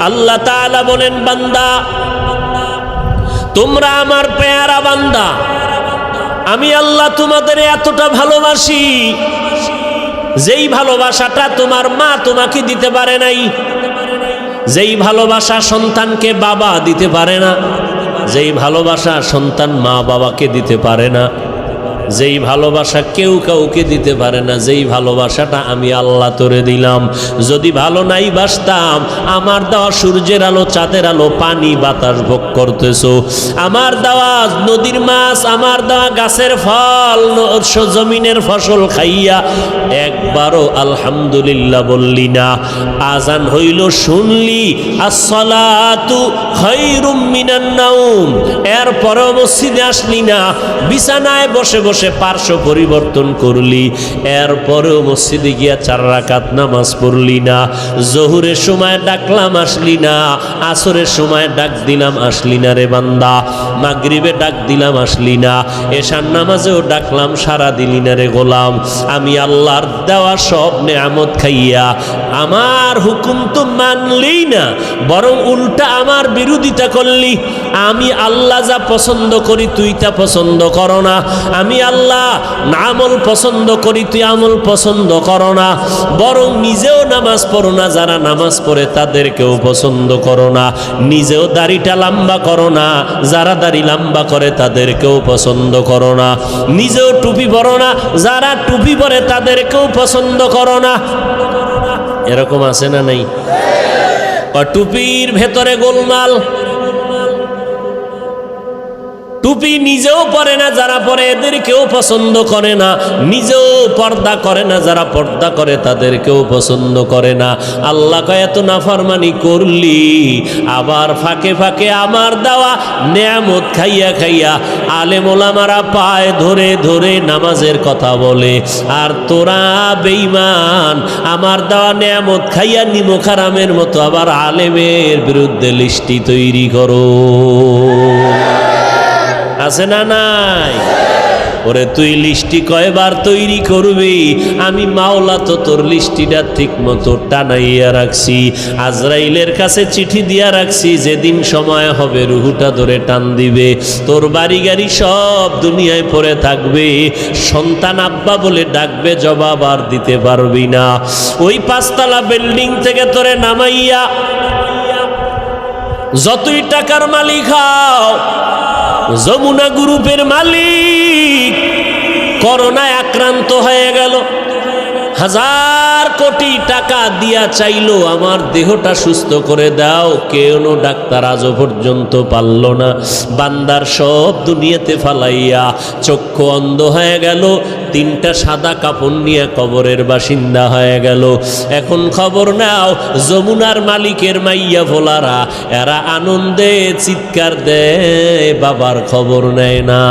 আল্লাহ তাআলা বলেন, বান্দা তোমরা আমার পেয়ারা বান্দা, আমি আল্লাহ তোমাদের এতটা ভালোবাসি যেই ভালোবাসাটা তোমার মা তোমাকে দিতে পারে নাই, যেই ভালোবাসা সন্তানকে বাবা দিতে পারে না, যেই ভালোবাসা সন্তান মা বাবাকে দিতে পারে না, যেই ভালোবাসা কেউ কাউকে দিতে পারে না, যেই ভালোবাসাটা আমি আল্লাহ তোরে দিলাম। যদি ভালো নাই বাসতাম, আমার দেওয়া সূর্যের আলো, চাঁদের আলো, পানি বাতাস ভোগ করতেছো, আমার দেওয়া নদীর মাছ, আমার দেওয়া গাছের ফল, জমিনের ফসল খাইয়া একবারও আলহামদুলিল্লাহ বললি না। আজান হইল শুনলি, আসসালাতু খায়রুম মিনান নাওম, এরপরও মসজিদে আসলি না, বিছানায় বসে বসে পার্শ্ব পরিবর্তন করলি, এরপরেও মসজিদে গিয়া 4 রাকাত নামাজ পড়লি না। জোহরের সময় ডাকলাম আসলি না, আসরের সময় ডাক দিলাম আসলি না রে বান্দা, মাগরিবে ডাক দিলাম আসলি না, এশার নামাজেও ডাকলাম সারা দিলি না রে গোলাম। আমি আল্লাহর দেওয়া সব নেয়ামত খাইয়া আমার হুকুম তো মানলি না, বরং উল্টা আমার বিরোধিতা করলি। আমি আল্লাহ যা পছন্দ করি তুই তা পছন্দ করো না, আমি আল্লাহ আমল পছন্দ করি তুই আমল পছন্দ করো না, বরং নিজেও নামাজ পড়ো না, যারা নামাজ পড়ে তাদেরকেও পছন্দ করো না, নিজেও দাড়িটা লম্বা করো না, যারা দাড়ি লম্বা করে তাদেরকেও পছন্দ করো না, নিজেও টুপি পরো না, যারা টুপি পরে তাদেরকেও পছন্দ করো না। এরকম আছে না নাই? টুপির ভেতরে গোলমাল, টুপি নিজেও পরে না, যারা পরে এদেরকেও পছন্দ করে না, নিজেও পর্দা করে না, যারা পর্দা করে তাদেরকেও পছন্দ করে না। আল্লাহ কয় এত নাফরমানি করলি, আবার ফাঁকে ফাঁকে আমার দেওয়া নেয়ামত খাইয়া খাইয়া আলেম ওলামারা পায় ধরে ধরে নামাজের কথা বলে, আর তোরা বেঈমান আমার দেওয়া নেয়ামত খাইয়া নিমখারামের মতো আবার আলেমের বিরুদ্ধে লিস্টি তৈরি করো। আছে না নাই? ওরে তুই লিস্টি কয়বার তৈরি করবি? আমি মাওলা তো তোর লিস্টিটা ঠিক মতো টানাইয়া রাখছি, আজরাইলের কাছে চিঠি দিয়া রাখছি, যেদিন সময় হবে রুহুটা ধরে টান দিবে, তোর বাড়ি গাড়ি সব দুনিয়ায় পড়ে থাকবে, সন্তান আব্বা বলে ডাকবে, জবাব আর দিতে পারবি না। ওই 5 তলা বিল্ডিং থেকে তোরে নামাইয়া যতই টাকার মালিক হও, যমুনা গ্রুপের মালিক করোনায় আক্রান্ত হয়ে গেল, 1000 কোটি টাকা দিয়া চাইলো আমার দেহটা সুস্থ করে দাও, কেন ডাক্তার আজও পর্যন্ত পারল না। বান্দার সব দুনিয়াতে ফালাইয়া চক্ষু অন্ধ হয়ে গেল, 3টা সাদা কাপড় নিয়ে কবরের বাসিন্দা হয়ে গেল। এখন খবর নাও, যমুনার মালিকের মাইয়া ভোলারা এরা আনন্দে চিৎকার দেয়, বাবার খবর নেয় না।